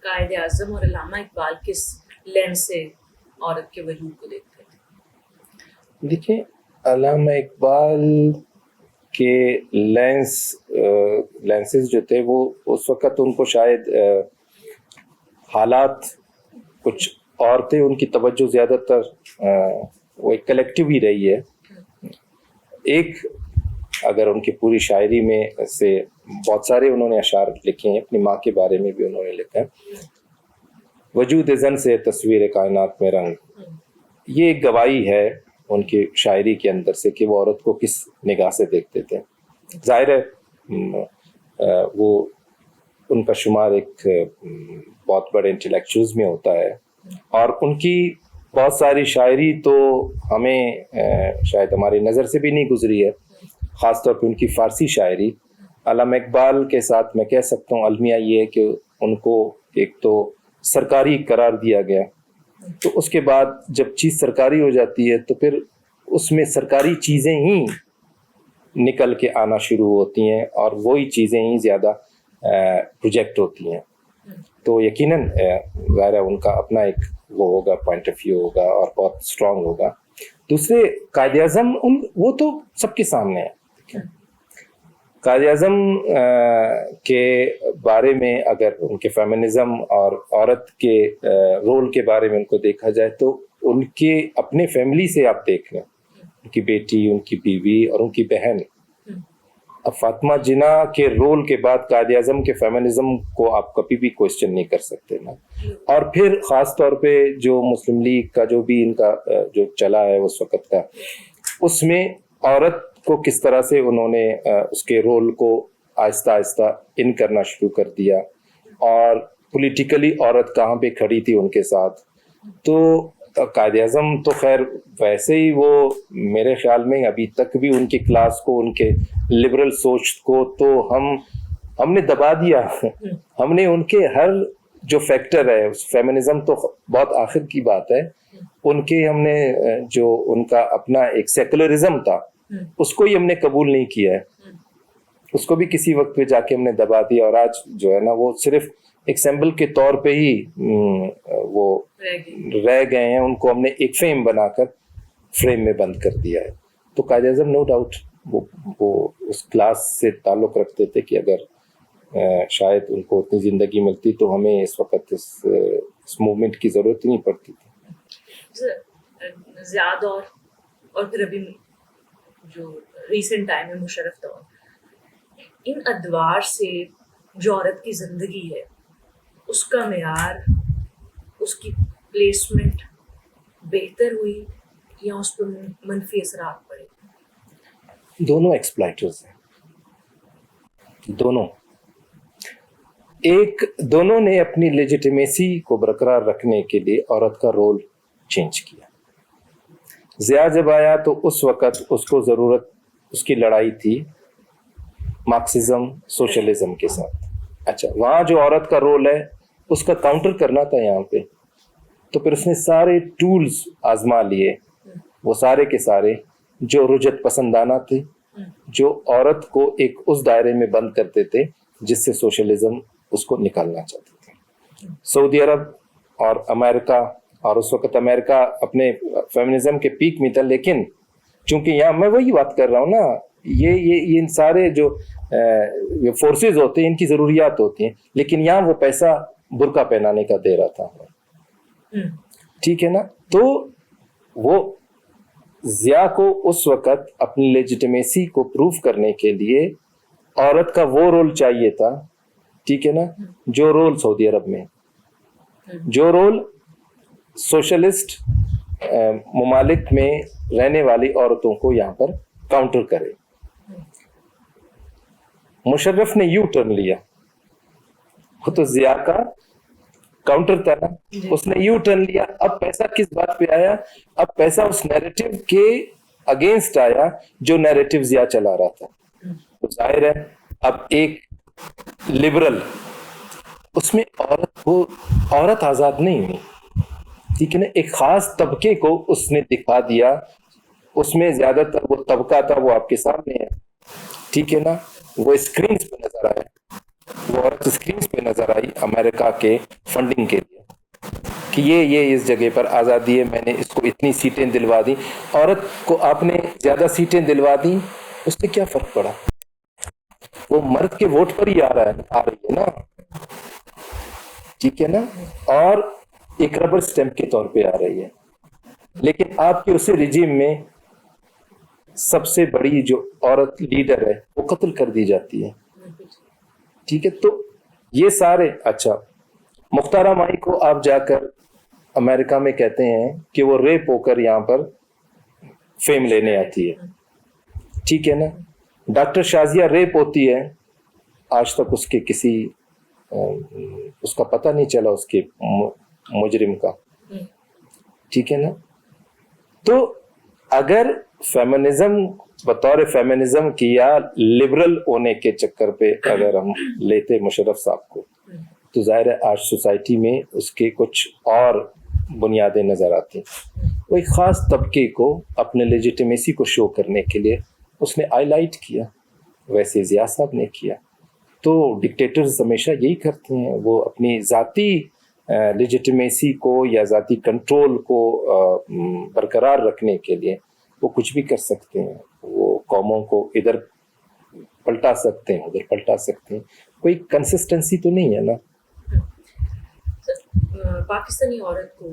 قائد اعظم اور علامہ اقبال کس لینس سے عورت کے وجود کو دیکھتے تھے؟ دیکھیں، علامہ اقبال کے لینسز جو تھے وہ اس وقت ان کو شاید حالات کچھ اور تھے، ان کی توجہ زیادہ تر وہ ایک کلیکٹیو ہی رہی ہے. ایک اگر ان کی پوری شاعری میں سے بہت سارے انہوں نے اشعار لکھے ہیں، اپنی ماں کے بارے میں بھی انہوں نے لکھا ہے، وجود زن سے تصویر کائنات میں رنگ. یہ ایک گواہی ہے ان کی شاعری کے اندر سے کہ وہ عورت کو کس نگاہ سے دیکھتے تھے. ظاہر ہے وہ ان کا شمار ایک بہت بڑے انٹلیکچوئلز میں ہوتا ہے، اور ان کی بہت ساری شاعری تو ہمیں شاید ہماری نظر سے بھی نہیں گزری ہے، خاص طور پہ ان کی فارسی شاعری. علامہ اقبال کے ساتھ میں کہہ سکتا ہوں المیہ یہ ہے کہ ان کو ایک تو سرکاری قرار دیا گیا، تو اس کے بعد جب چیز سرکاری ہو جاتی ہے تو پھر اس میں سرکاری چیزیں ہی نکل کے آنا شروع ہوتی ہیں اور وہی چیزیں ہی زیادہ پروجیکٹ ہوتی ہیں. تو یقیناً ظاہر ہے ان کا اپنا ایک وہ ہوگا، پوائنٹ آف ویو ہوگا اور بہت اسٹرانگ ہوگا. دوسرے قائد اعظم وہ تو سب کے سامنے ہے. قائد اعظم کے بارے میں اگر ان کے فیمنزم اور عورت کے رول کے بارے میں ان کو دیکھا جائے تو ان کے اپنے فیملی سے آپ دیکھ لیں، ان کی بیٹی، ان کی بیوی اور ان کی بہن. اب فاطمہ جناح کے رول کے بعد قائد اعظم کے فیمنزم کو آپ کبھی بھی کوشچن نہیں کر سکتے نا. اور پھر خاص طور پہ جو مسلم لیگ کا جو بھی ان کا جو چلا ہے اس وقت کا، اس میں عورت کو کس طرح سے انہوں نے اس کے رول کو آہستہ آہستہ ان کرنا شروع کر دیا، اور پولیٹیکلی عورت کہاں پہ کھڑی تھی ان کے ساتھ. تو قائد اعظم تو خیر ویسے ہی وہ میرے خیال میں ابھی تک بھی ان کی کلاس کو، ان کے لبرل سوچ کو تو ہم نے دبا دیا. ہم نے ان کے ہر جو فیکٹر ہے، فیمنزم تو بہت آخر کی بات ہے، ان کے ہم نے جو ان کا اپنا ایک سیکولرزم تھا اس کو ہی ہم نے قبول نہیں کیا ہے، اس کو بھی کسی وقت پہ جا کے ہم نے دبا دیا، اور آج جو ہے نا وہ صرف ایک سمبل کے طور پہ ہی وہ رہ گئے ہیں. ان کو ہم نے ایک فیم بنا کر فریم میں بند کر دیا ہے. تو قائد اعظم نو ڈاؤٹ وہ اس کلاس سے تعلق رکھتے تھے کہ اگر شاید ان کو اتنی زندگی ملتی تو ہمیں اس وقت اس موومنٹ کی ضرورت ہی نہیں پڑتی تھی. زیاد اور پھر ابھی جو ریسنٹ ٹائم میں مشرف دور، ان ادوار سے جو عورت کی زندگی ہے اس کا معیار، اس کی پلیسمنٹ بہتر ہوئی یا اس پر منفی اثرات پڑے؟ دونوں ایکسپلائٹرز ہیں، دونوں نے اپنی لیجیٹیمیسی کو برقرار رکھنے کے لیے عورت کا رول چینج کیا. ضیاء جب آیا تو اس وقت اس کو ضرورت، اس کی لڑائی تھی مارکسزم سوشلزم کے ساتھ. اچھا، وہاں جو عورت کا رول ہے اس کا کاؤنٹر کرنا تھا یہاں پہ، تو پھر اس نے سارے ٹولز آزما لیے، وہ سارے کے سارے جو رجعت پسندانہ تھے، جو عورت کو ایک اس دائرے میں بند کرتے تھے جس سے سوشلزم اس کو نکالنا چاہتے تھے. سعودی عرب اور امریکہ، اور اس وقت امریکہ اپنے فیمنزم کے پیک میں تھا، لیکن چونکہ یہاں میں وہی بات کر رہا ہوں نا، یہ ان سارے جو فورسز ہوتے ہیں ان کی ضروریات ہوتی ہیں، لیکن یہاں وہ پیسہ برقع پہنانے کا دے رہا تھا. ٹھیک ہے نا. تو وہ ضیاء کو اس وقت اپنی لیجیٹیمیسی کو پروف کرنے کے لیے عورت کا وہ رول چاہیے تھا، ٹھیک ہے نا، جو رول سعودی عرب میں، جو رول سوشلسٹ ممالک میں رہنے والی عورتوں کو یہاں پر کاؤنٹر کرے. مشرف نے یو ٹرن لیا، وہ تو ضیاء کا کاؤنٹر تھا نا، اس نے یو ٹرن لیا. اب پیسہ کس بات پہ آیا؟ اب پیسہ اس نیریٹو کے اگینسٹ آیا جو نیریٹو ضیاء چلا رہا تھا. تو ظاہر ہے اب ایک لبرل، اس میں عورت آزاد نہیں ہوئی، ٹھیک ہے نا، ایک خاص طبقے کو اس نے دکھا دیا. اس میں زیادہ تر وہ طبقہ تھا وہ آپ کے سامنے ہے، ٹھیک ہے نا، وہ اسکرینز پہ نظر آیا، وہ عورت اسکرین پہ نظر آئی امریکہ کے فنڈنگ کے لیے کہ یہ اس جگہ پر آزادی ہے, میں نے اس کو اتنی سیٹیں دلوا دی. عورت کو آپ نے زیادہ سیٹیں دلوا دی, اس سے کیا فرق پڑا؟ وہ مرد کے ووٹ پر ہی آ رہی ہے نا, ٹھیک ہے نا, اور ایک ربر اسٹیمپ کے طور پہ آ رہی ہے. لیکن آپ کے اسی رجیم میں سب سے بڑی جو عورت لیڈر ہے وہ قتل کر دی جاتی ہے. ٹھیک ہے, تو یہ سارے, اچھا مختارہ مائی کو آپ جا کر امریکہ میں کہتے ہیں کہ وہ ریپ ہو کر یہاں پر فیم لینے آتی ہے, ٹھیک ہے نا. ڈاکٹر شازیہ ریپ ہوتی ہے, آج تک اس کے کسی اس کا پتہ نہیں چلا اس کے مجرم کا, ٹھیک ہے نا. تو اگر فیمنزم بطور فیمنزم کی یا لبرل ہونے کے چکر پہ اگر ہم لیتے مشرف صاحب کو, تو ظاہر ہے آج سوسائٹی میں اس کے کچھ اور بنیادیں نظر آتی ہیں. وہ ایک خاص طبقے کو اپنے لیجیٹیمیسی کو شو کرنے کے لیے اس نے ہائی لائٹ کیا, ویسے ضیاء صاحب نے کیا. تو ڈکٹیٹرز ہمیشہ یہی کرتے ہیں, وہ اپنی ذاتی لیجیٹیمیسی کو یا ذاتی کنٹرول کو برقرار رکھنے کے لیے وہ کچھ بھی کر سکتے ہیں. وہ قوموں کو ادھر پلٹا سکتے ہیں, ادھر پلٹا سکتے ہیں. کوئی کنسسٹنسی تو نہیں ہے نا. پاکستانی عورت کو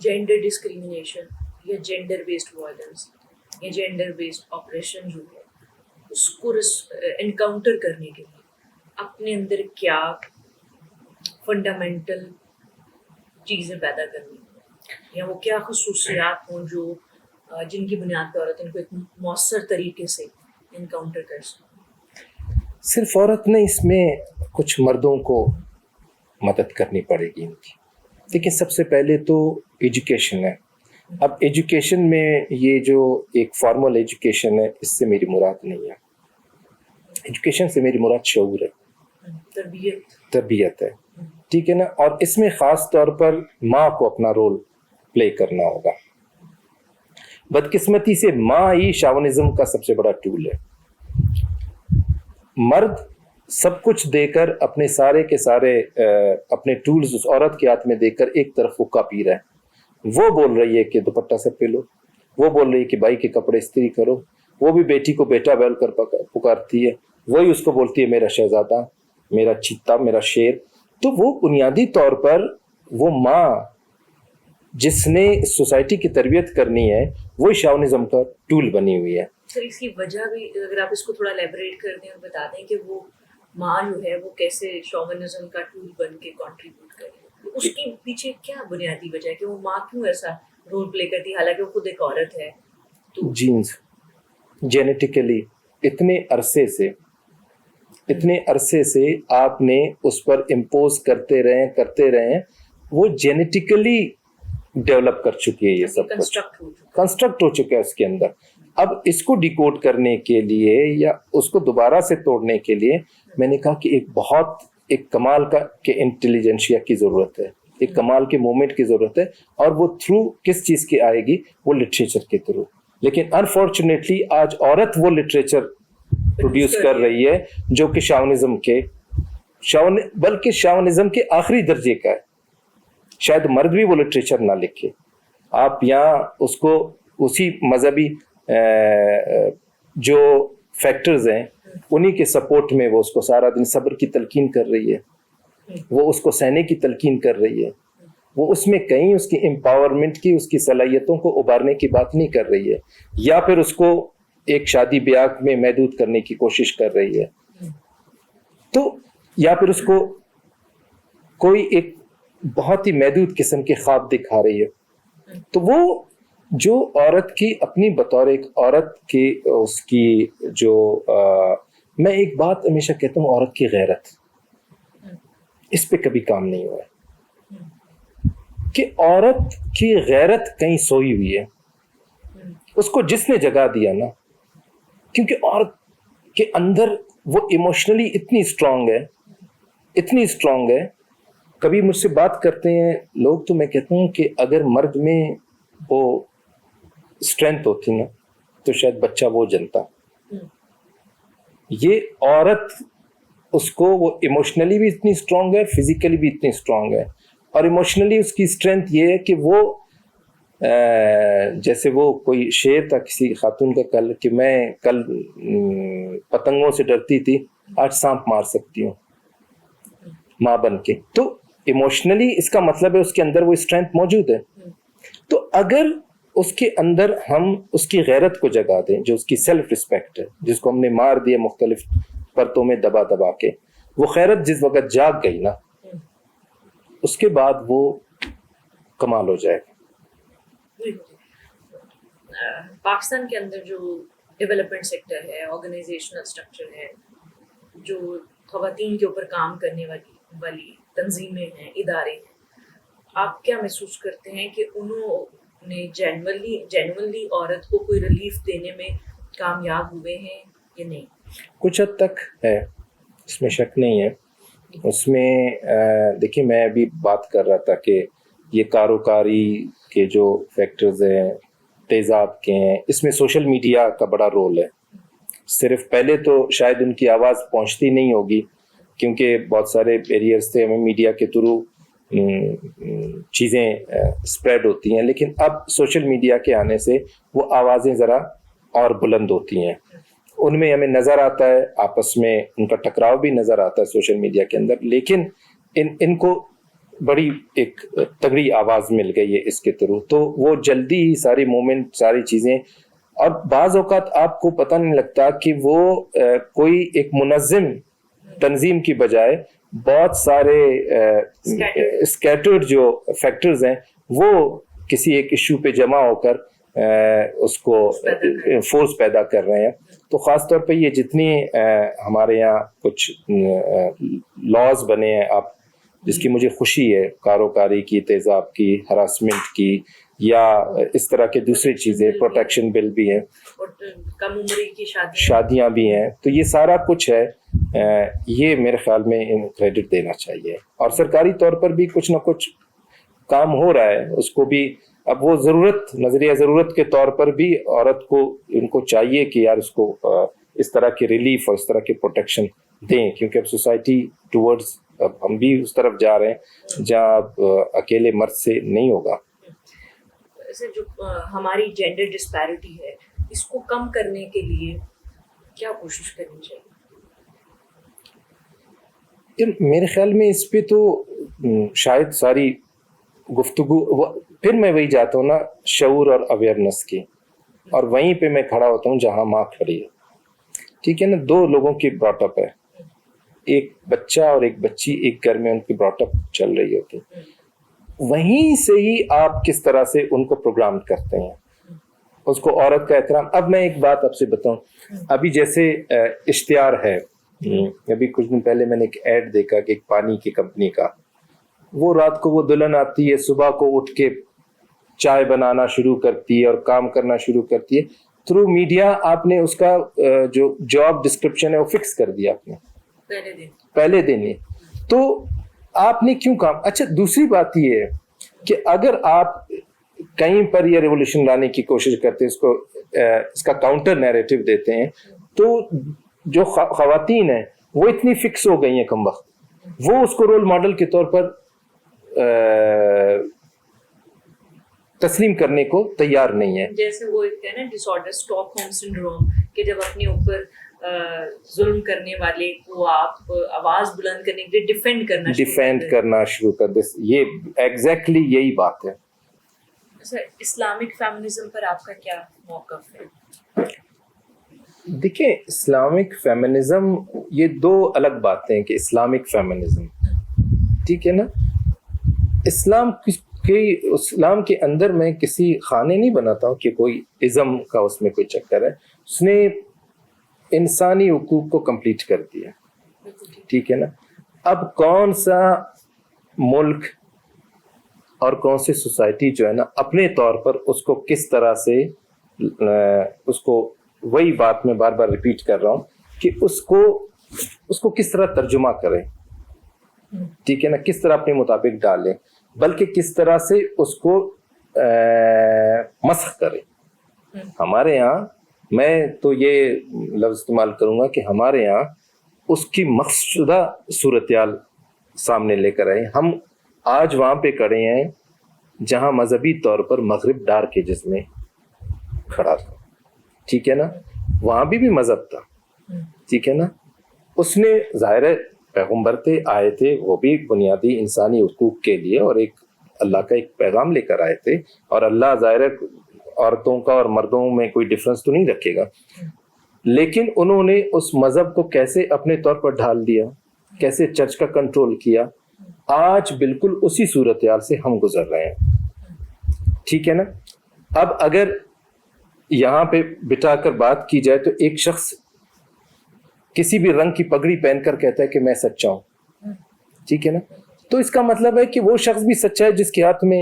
جینڈر ڈسکریمنیشن یا جینڈر بیسڈ وائلنس یا جینڈر بیسڈ آپریشن جو ہے اس کو انکاؤنٹر کرنے کے لیے اپنے اندر کیا فنڈامنٹل چیزیں پیدا کرنی ہیں, یا وہ کیا خصوصیات ہوں جو جن کی بنیاد پر عورت ان کو ایک مؤثر طریقے سے انکاؤنٹر کر سکے؟ صرف عورت نہیں, اس میں کچھ مردوں کو مدد کرنی پڑے گی ان کی. لیکن سب سے پہلے تو ایجوکیشن ہے. اب ایجوکیشن میں یہ جو ایک فارمل ایجوکیشن ہے, اس سے میری مراد نہیں ہے. ایجوکیشن سے میری مراد شعور ہے, تربیت ہے, ٹھیک ہے نا. اور اس میں خاص طور پر ماں کو اپنا رول پلے کرنا ہوگا. بدقسمتی سے ماں ہی شاونزم کا سب سے بڑا ٹول ہے. مرد سب کچھ دے کر اپنے سارے کے سارے اپنے ٹولز اس عورت کے ہاتھ میں دے کر ایک طرف حقہ پی رہا ہے. وہ بول رہی ہے کہ دوپٹہ سے پہ لو, وہ بول رہی ہے کہ بھائی کے کپڑے استری کرو, وہ بھی بیٹی کو بیٹا بیل کر پکارتی ہے, وہی اس کو بولتی ہے میرا شہزادہ, میرا چیتا, میرا شیر. تو وہ بنیادی طور پر وہ ماں جس نے سوسائٹی کی تربیت کرنی ہے وہی شاونزم کا ٹول بنی ہوئی ہے. سر اس کی وجہ بھی اگر آپ اس کو تھوڑا لیبریٹ کر دیں اور بتا دیں کہ وہ ماں جو ہے وہ کیسے شاونزم کا ٹول بن کے کنٹریبیوٹ کرے, اس کے پیچھے کیا بنیادی وجہ ہے کہ وہ ماں کیوں ایسا رول پلے کرتی ہے, حالانکہ وہ خود ایک عورت ہے. تو جینز جینیٹیکلی اتنے عرصے سے آپ نے اس پر امپوز کرتے رہے, وہ جینیٹیکلی ڈیولپ کر چکی ہے, یہ سب کنسٹرکٹ ہو چکا ہے اس کے اندر. اب اس کو ڈیکوڈ کرنے کے لیے یا اس کو دوبارہ سے توڑنے کے لیے میں نے کہا کہ ایک کمال کا کہ انٹیلیجنشیا کی ضرورت ہے, ایک کمال کے مومنٹ کی ضرورت ہے. اور وہ تھرو کس چیز کی آئے گی؟ وہ لٹریچر کے تھرو. لیکن انفارچونیٹلی آج عورت وہ لٹریچر پروڈیوس کر رہی ہے جو کہ بلکہ شاونزم کے آخری درجے کا ہے. شاید مرد بھی وہ لٹریچر نہ لکھے. آپ یہاں اس کو اسی مذہبی جو فیکٹرز ہیں انہی کے سپورٹ میں وہ اس کو سارا دن صبر کی تلقین کر رہی ہے, وہ اس کو سہنے کی تلقین کر رہی ہے, وہ اس میں کہیں اس کی امپاورمنٹ کی, اس کی صلاحیتوں کو ابھارنے کی بات نہیں کر رہی ہے, یا پھر اس کو ایک شادی بیاہ میں محدود کرنے کی کوشش کر رہی ہے, تو یا پھر اس کو کوئی ایک بہت ہی محدود قسم کے خواب دکھا رہی ہے. تو وہ جو عورت کی اپنی بطور ایک عورت کی اس کی جو میں ایک بات ہمیشہ کہتا ہوں, عورت کی غیرت, اس پہ کبھی کام نہیں ہوا ہے کہ عورت کی غیرت کہیں سوئی ہوئی ہے. اس کو جس نے جگا دیا نا, کیونکہ عورت کے اندر وہ ایموشنلی اتنی اسٹرانگ ہے. کبھی مجھ سے بات کرتے ہیں لوگ تو میں کہتا ہوں کہ اگر مرد میں وہ اسٹرینتھ ہوتی نا تو شاید بچہ وہ جنتا. یہ عورت اس کو وہ ایموشنلی بھی اتنی اسٹرانگ ہے, فزیکلی بھی اتنی اسٹرانگ ہے. اور ایموشنلی اس کی اسٹرینتھ یہ ہے کہ وہ جیسے وہ کوئی شعر تھا کسی خاتون کا کل, کہ میں کل پتنگوں سے ڈرتی تھی, آج سانپ مار سکتی ہوں ماں بن کے. تو ایموشنلی اس کا مطلب ہے اس کے اندر وہ اسٹرینتھ موجود ہے. تو اگر اس کے اندر ہم اس کی غیرت کو جگا دیں, جو اس کی سیلف رسپیکٹ ہے, جس کو ہم نے مار دیا مختلف پرتوں میں دبا دبا کے, وہ غیرت جس وقت جاگ گئی نا, اس کے بعد وہ کمال ہو جائے گا. پاکستان کے اندر جو ڈیولپمنٹ سیکٹر ہے, آرگنائزیشنل اسٹرکچر ہے, جو خواتین کے اوپر کام کرنے والی تنظیمیں ہیں, ادارے ہیں, آپ کیا محسوس کرتے ہیں کہ انہوں نے جینوئنلی عورت کو کوئی ریلیف دینے میں کامیاب ہوئے ہیں کہ نہیں؟ کچھ حد تک ہے, اس میں شک نہیں ہے. اس میں دیکھیے میں ابھی بات کر رہا تھا کہ یہ کاروکاری کے جو فیکٹرز ہیں, تیزاب کے ہیں, اس میں سوشل میڈیا کا بڑا رول ہے. صرف پہلے تو شاید ان کی آواز پہنچتی نہیں ہوگی کیونکہ بہت سارے بیریئرز تھے, ہمیں میڈیا کے تھرو چیزیں اسپریڈ ہوتی ہیں, لیکن اب سوشل میڈیا کے آنے سے وہ آوازیں ذرا اور بلند ہوتی ہیں. ان میں ہمیں نظر آتا ہے, آپس میں ان کا ٹکراؤ بھی نظر آتا ہے سوشل میڈیا کے اندر, لیکن ان کو بڑی ایک تگڑی آواز مل گئی ہے اس کے تھرو. تو وہ جلدی ہی ساری مومنٹ, ساری چیزیں, اور بعض اوقات آپ کو پتہ نہیں لگتا کہ وہ کوئی ایک منظم تنظیم کی بجائے بہت سارے اسکیٹرڈ جو فیکٹرز ہیں وہ کسی ایک ایشو پہ جمع ہو کر اس کو فورس پیدا کر رہے ہیں. تو خاص طور پہ یہ جتنی ہمارے یہاں کچھ لاز بنے ہیں, آپ جس کی مجھے خوشی ہے, کاروکاری کی, تیزاب کی, ہراسمنٹ کی, یا اس طرح کے دوسری چیزیں, پروٹیکشن بل بھی ہیں, کم عمری کی شادیاں بھی ہیں. تو یہ سارا کچھ ہے, یہ میرے خیال میں ان کریڈٹ دینا چاہیے. اور سرکاری طور پر بھی کچھ نہ کچھ کام ہو رہا ہے, اس کو بھی اب وہ ضرورت, نظریہ ضرورت کے طور پر بھی عورت کو, ان کو چاہیے کہ یار اس کو اس طرح کے ریلیف اور اس طرح کے پروٹیکشن دیں, کیونکہ اب سوسائٹی ٹورڈز, اب ہم بھی اس طرف جا رہے ہیں جہاں اب اکیلے مرد سے نہیں ہوگا. جو ہماری جینڈر ڈسپیرٹی ہے, اس کو کم کرنے کے لیے کیا کوشش کرنی چاہیے؟ میرے خیال میں اس پہ تو شاید ساری گفتگو, پھر میں وہی جاتا ہوں نا شعور اور اویئرنیس کی, اور وہیں پہ میں کھڑا ہوتا ہوں جہاں ماں کھڑی ہے. ٹھیک ہے نا, دو لوگوں کی براٹ اپ ہے, ایک بچہ اور ایک بچی, ایک گھر میں ان کی براٹ اپ چل رہی ہوتی, وہیں سے ہی آپ کس طرح سے ان کو پروگرام کرتے ہیں, اس کو عورت کا احترام. اب میں ایک بات آپ سے بتاؤں, ابھی جیسے اشتہار ہے, ابھی کچھ دن پہلے میں نے ایک ایڈ دیکھا کہ ایک پانی کی کمپنی کا, وہ رات کو وہ دلہن آتی ہے, صبح کو اٹھ کے چائے بنانا شروع کرتی ہے اور کام کرنا شروع کرتی ہے. تھرو میڈیا آپ نے اس کا جو جاب ڈسکرپشن ہے وہ فکس کر دیا آپ نے پہلے دن ہی. تو آپ نے کیوں کام. اچھا دوسری بات یہ ہے کہ اگر آپ کہیں پر یہ ریولیوشن لانے کی کوشش کرتے ہیں, اس کو اس کا کاؤنٹر نیریٹو دیتے ہیں, تو جو خواتین ہیں وہ اتنی فکس ہو گئی ہیں کم وقت, وہ اس کو رول ماڈل کے طور پر تسلیم کرنے کو تیار نہیں ہے. جیسے وہ ایک ہے نا ڈس آرڈر اسٹاک ہوم سنڈروم, کہ جب اپنے اوپر ظلم کرنے والے کو آپ آواز بلند کرنے کے لیے ڈیفینڈ کرنا شروع کر دیں. یہ ایگزیکٹلی یہی بات ہے. اسلامک فیمنزم پر آپ کا کیا موقف ہے؟ دیکھیں اسلامک فیمنزم یہ دو الگ باتیں ہیں, کہ اسلامک فیمنزم, ٹھیک ہے نا, اسلام کے اندر میں کسی خانے نہیں بناتا ہوں کہ کوئی ازم کا اس میں کوئی چکر ہے. اس نے انسانی حقوق کو کمپلیٹ کر دیا, ٹھیک ہے نا. اب کون سا ملک اور کون سی سوسائٹی جو ہے نا اپنے طور پر اس کو کس طرح سے, اس کو وہی بات میں بار بار ریپیٹ کر رہا ہوں کہ اس کو کس طرح ترجمہ کریں, ٹھیک ہے نا, کس طرح اپنے مطابق ڈالیں, بلکہ کس طرح سے اس کو مسخ کریں. ہمارے یہاں, میں تو یہ لفظ استعمال کروں گا کہ ہمارے یہاں اس کی مقصودہ صورتحال سامنے لے کر آئے. ہم آج وہاں پہ کھڑے ہیں جہاں مذہبی طور پر مغرب ڈارک ایجز میں کھڑا تھا, ٹھیک ہے نا, وہاں بھی مذہب تھا, ٹھیک ہے نا. اس نے ظاہر ہے پیغمبر تھے, آئے تھے, وہ بھی بنیادی انسانی حقوق کے لیے اور ایک اللہ کا ایک پیغام لے کر آئے تھے, اور اللہ ظاہر ہے عورتوں کا اور مردوں میں کوئی ڈفرنس تو نہیں رکھے گا, لیکن انہوں نے اس مذہب کو کیسے اپنے طور پر ڈھال دیا, کیسے چرچ کا کنٹرول کیا. آج بالکل اسی صورتحال سے ہم گزر رہے ہیں, ٹھیک ہے نا. اب اگر یہاں پہ بٹھا کر بات کی جائے تو ایک شخص کسی بھی رنگ کی پگڑی پہن کر کہتا ہے کہ میں سچا ہوں, ٹھیک ہے نا, تو اس کا مطلب ہے کہ وہ شخص بھی سچا ہے جس کے ہاتھ میں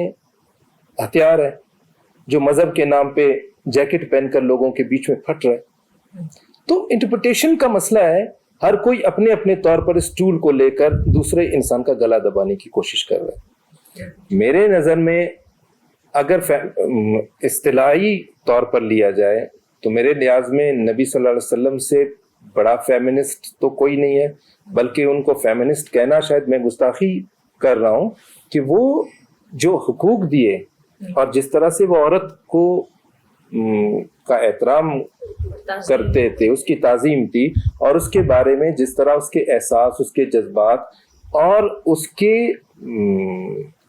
ہتھیار ہے, جو مذہب کے نام پہ جیکٹ پہن کر لوگوں کے بیچ میں پھٹ رہا ہے. تو انٹرپریٹیشن کا مسئلہ ہے, ہر کوئی اپنے اپنے طور پر اس ٹول کو لے کر دوسرے انسان کا گلا دبانے کی کوشش کر رہا ہے. میرے نظر میں اگر اصطلاحی طور پر لیا جائے تو میرے لحاظ میں نبی صلی اللہ علیہ وسلم سے بڑا فیمنسٹ تو کوئی نہیں ہے, بلکہ ان کو فیمنسٹ کہنا شاید میں گستاخی کر رہا ہوں, کہ وہ جو حقوق دیے اور جس طرح سے وہ عورت کو کا احترام کرتے تھے, اس کی تعظیم تھی, اور اس کے بارے میں جس طرح اس کے احساس, اس کے جذبات اور اس کے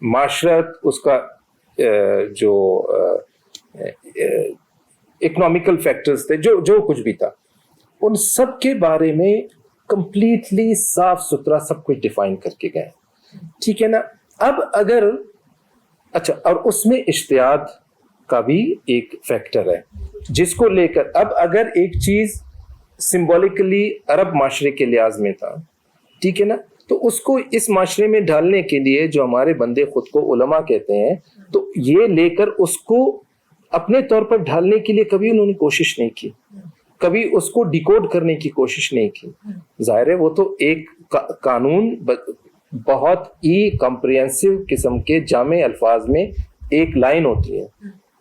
معاشرت, اس کا جو اکنامیکل فیکٹرز تھے, جو کچھ بھی تھا, ان سب کے بارے میں کمپلیٹلی صاف ستھرا سب کچھ ڈیفائن کر کے گئے, ٹھیک ہے نا. اب اگر اچھا, اور اس میں اجتہاد کا بھی ایک فیکٹر ہے جس کو لے کر اب اگر ایک چیز سمبولکلی عرب معاشرے کے لحاظ میں تھا, ٹھیک ہے نا, تو اس کو اس معاشرے میں ڈالنے کے لیے جو ہمارے بندے خود کو علماء کہتے ہیں, تو یہ لے کر اس کو اپنے طور پر ڈھالنے کے لیے کبھی انہوں نے کوشش نہیں کی, کبھی اس کو ڈیکوڈ کرنے کی کوشش نہیں کی. ظاہر ہے وہ تو ایک قانون بہت ہی کمپریہنسو قسم کے جامع الفاظ میں ایک لائن ہوتی ہے,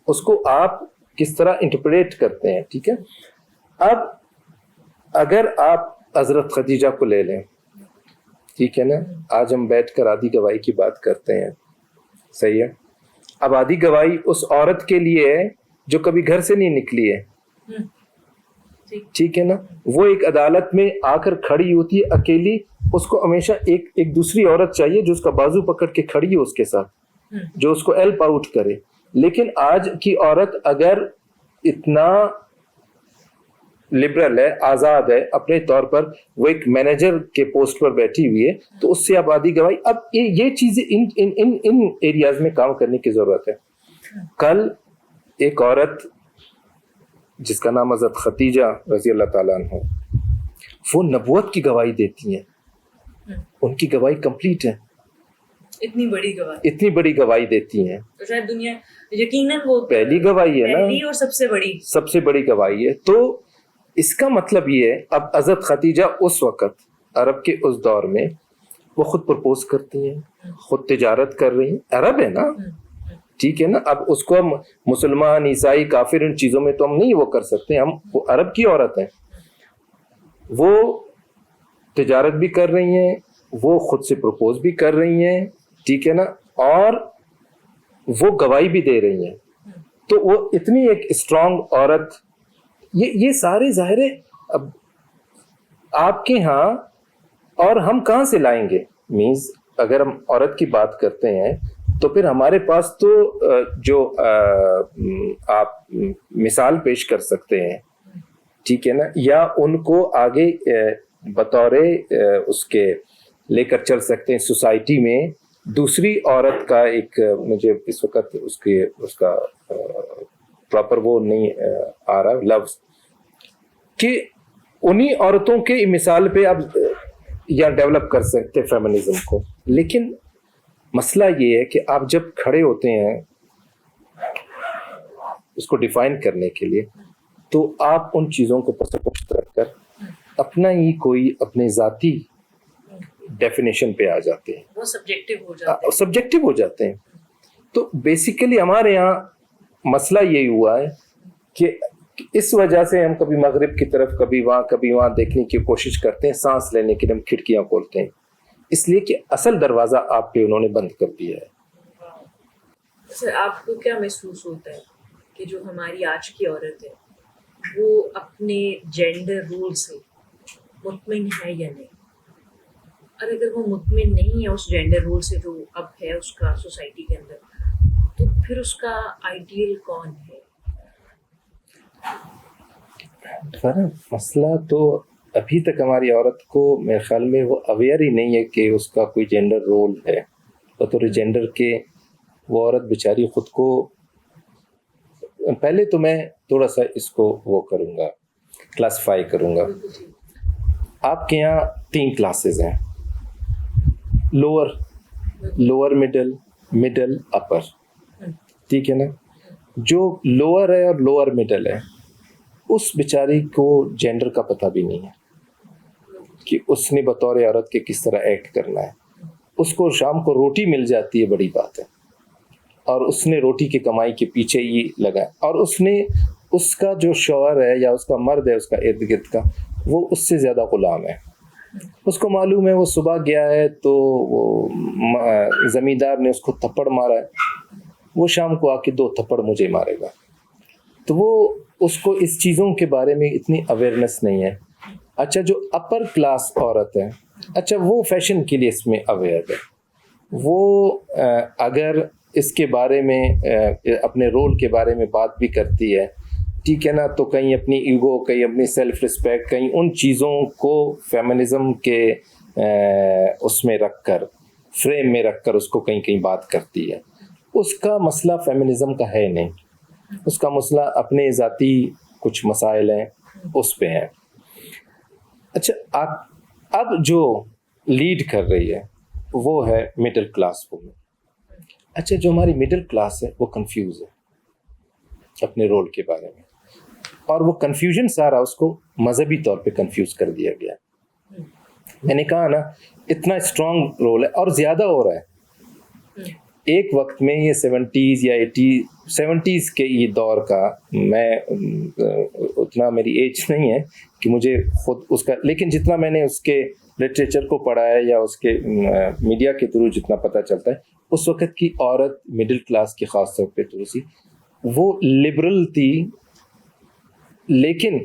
اس کو آپ کس طرح انٹرپریٹ کرتے ہیں, ٹھیک ہے. اب اگر آپ حضرت خدیجہ کو لے لیں, ٹھیک ہے نا, آج ہم بیٹھ کر آدھی گواہی کی بات کرتے ہیں, صحیح ہے. اب آدھی گواہی اس عورت کے لیے ہے جو کبھی گھر سے نہیں نکلی ہے, ٹھیک ہے نا, وہ ایک عدالت میں آ کر کھڑی ہوتی ہے اکیلی, اس کو ہمیشہ ایک دوسری عورت چاہیے جو اس کا بازو پکڑ کے کھڑی ہے اس کے ساتھ, جو اس کو ہیلپ آؤٹ کرے. لیکن آج کی عورت اگر اتنا لبرل ہے, آزاد ہے اپنے طور پر, وہ ایک مینیجر کے پوسٹ پر بیٹھی ہوئی ہے, تو اس سے اب آدھی گواہی. اب یہ چیزیں ان ایریاز میں کام کرنے کی ضرورت ہے. کل ایک عورت جس کا نام حضرت خدیجہ رضی اللہ تعالیٰ عنہ, وہ نبوت کی گواہی دیتی ہیں, ان کی گواہی کمپلیٹ ہے, اتنی بڑی گواہی دیتی ہیں, تو شاید دنیا یقیناً وہ پہلی گواہی ہے نا, پہلی اور سب سے بڑی گواہی ہے. تو اس کا مطلب یہ ہے, اب حضرت خدیجہ اس وقت عرب کے اس دور میں وہ خود پرپوز کرتی ہیں, خود تجارت کر رہی ہیں, عرب ہے نا, ٹھیک ہے نا. اب اس کو ہم مسلمان, عیسائی, کافر ان چیزوں میں تو ہم نہیں وہ کر سکتے, ہم وہ عرب کی عورت ہیں, وہ تجارت بھی کر رہی ہیں, وہ خود سے پرپوز بھی کر رہی ہیں, ٹھیک ہے نا, اور وہ گواہی بھی دے رہی ہیں. تو وہ اتنی ایک اسٹرانگ عورت, یہ سارے ظاہر ہے اب آپ کے ہاں, اور ہم کہاں سے لائیں گے. مینز اگر ہم عورت کی بات کرتے ہیں تو پھر ہمارے پاس تو جو آپ مثال پیش کر سکتے ہیں, ٹھیک ہے نا, یا ان کو آگے بطور اس کے لے کر چل سکتے ہیں سوسائٹی میں. دوسری عورت کا ایک, مجھے اس وقت اس کا پراپر وہ نہیں آ رہا لفظ, کہ انہی عورتوں کے مثال پہ اب یا ڈیولپ کر سکتے فیمنزم کو. لیکن مسئلہ یہ ہے کہ آپ جب کھڑے ہوتے ہیں اس کو ڈیفائن کرنے کے لیے, تو آپ ان چیزوں کو پس پشت رکھ کر اپنا ہی کوئی اپنے ذاتی ڈیفینیشن پہ آ جاتے ہیں, وہ سبجیکٹو ہو جاتے ہیں. تو بیسیکلی ہمارے یہاں مسئلہ یہی ہوا ہے کہ اس وجہ سے ہم کبھی مغرب کی طرف کبھی وہاں دیکھنے کی کوشش کرتے ہیں, سانس لینے کے لیے ہم کھڑکیاں کھولتے ہیں, اس لیے کہ اصل دروازہ آپ پہ انہوں نے بند کر دیا ہے. سر آپ کو کیا محسوس ہوتا ہے کہ جو ہماری آج کی عورت ہے وہ اپنے جینڈر رول سے مطمئن ہے یا نہیں, اور اگر وہ مطمئن نہیں ہے اس جینڈر رول سے جو اب ہے اس کا سوسائٹی کے اندر, تو پھر اس کا آئیڈیل کون ہے؟ مسئلہ تو ابھی تک ہماری عورت کو میرے خیال میں وہ اویئر ہی نہیں ہے کہ اس کا کوئی جینڈر رول ہے. بطور جینڈر کے وہ عورت بیچاری خود کو, پہلے تو میں تھوڑا سا اس کو وہ کروں گا, کلاسیفائی کروں گا. آپ کے یہاں 3 کلاسز ہیں, لوور مڈل اپر, ٹھیک ہے نا. جو لوور ہے اور لوور مڈل ہے اس بیچاری کو جینڈر کا پتہ بھی نہیں ہے کہ اس نے بطور عورت کے کس طرح ایکٹ کرنا ہے. اس کو شام کو روٹی مل جاتی ہے, بڑی بات ہے, اور اس نے روٹی کی کمائی کے پیچھے ہی لگا, اور اس کا جو شوہر ہے یا اس کا مرد ہے اس کا ارد گرد کا, وہ اس سے زیادہ غلام ہے. اس کو معلوم ہے وہ صبح گیا ہے تو وہ زمیندار نے اس کو تھپڑ مارا ہے, وہ شام کو آ کے 2 تھپڑ مجھے مارے گا. تو وہ اس کو اس چیزوں کے بارے میں اتنی اویئرنیس نہیں ہے. اچھا جو اپر کلاس عورت ہے, اچھا وہ فیشن کے لیے اس میں اویئر ہے, وہ اگر اس کے بارے میں اپنے رول کے بارے میں بات بھی کرتی ہے, ٹھیک ہے نا, تو کہیں اپنی ایگو, کہیں اپنی سیلف رسپیکٹ, کہیں ان چیزوں کو فیمنزم کے اس میں رکھ کر, فریم میں رکھ کر اس کو کہیں بات کرتی ہے. اس کا مسئلہ فیمنزم کا ہے نہیں, اس کا مسئلہ اپنے ذاتی کچھ مسائل ہیں اس پہ ہیں. اچھا اب جو لیڈ کر رہی ہے وہ ہے مڈل کلاس وومن. اچھا جو ہماری مڈل کلاس ہے وہ کنفیوز ہے اپنے رول کے بارے میں, اور وہ کنفیوژن سارا اس کو مذہبی طور پہ کنفیوز کر دیا گیا. میں نے کہا نا اتنا اسٹرانگ رول ہے اور زیادہ ہو رہا ہے. ایک وقت میں یہ 70s یا 70s کے یہ دور کا, میں اتنا میری ایج نہیں ہے کہ مجھے خود اس کا, لیکن جتنا میں نے اس کے لٹریچر کو پڑھا ہے یا اس کے میڈیا کے تھرو جتنا پتہ چلتا ہے, اس وقت کی عورت مڈل کلاس کی خاص طور پہ تھوڑی سی وہ لبرل تھی. لیکن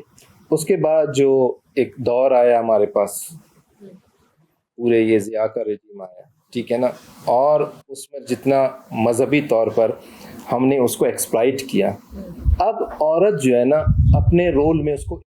اس کے بعد جو ایک دور آیا ہمارے پاس, پورے یہ ضیاء کا رجیم آیا, ٹھیک ہے نا, اور اس میں جتنا مذہبی طور پر ہم نے اس کو ایکسپلائٹ کیا, اب عورت جو ہے نا اپنے رول میں اس کو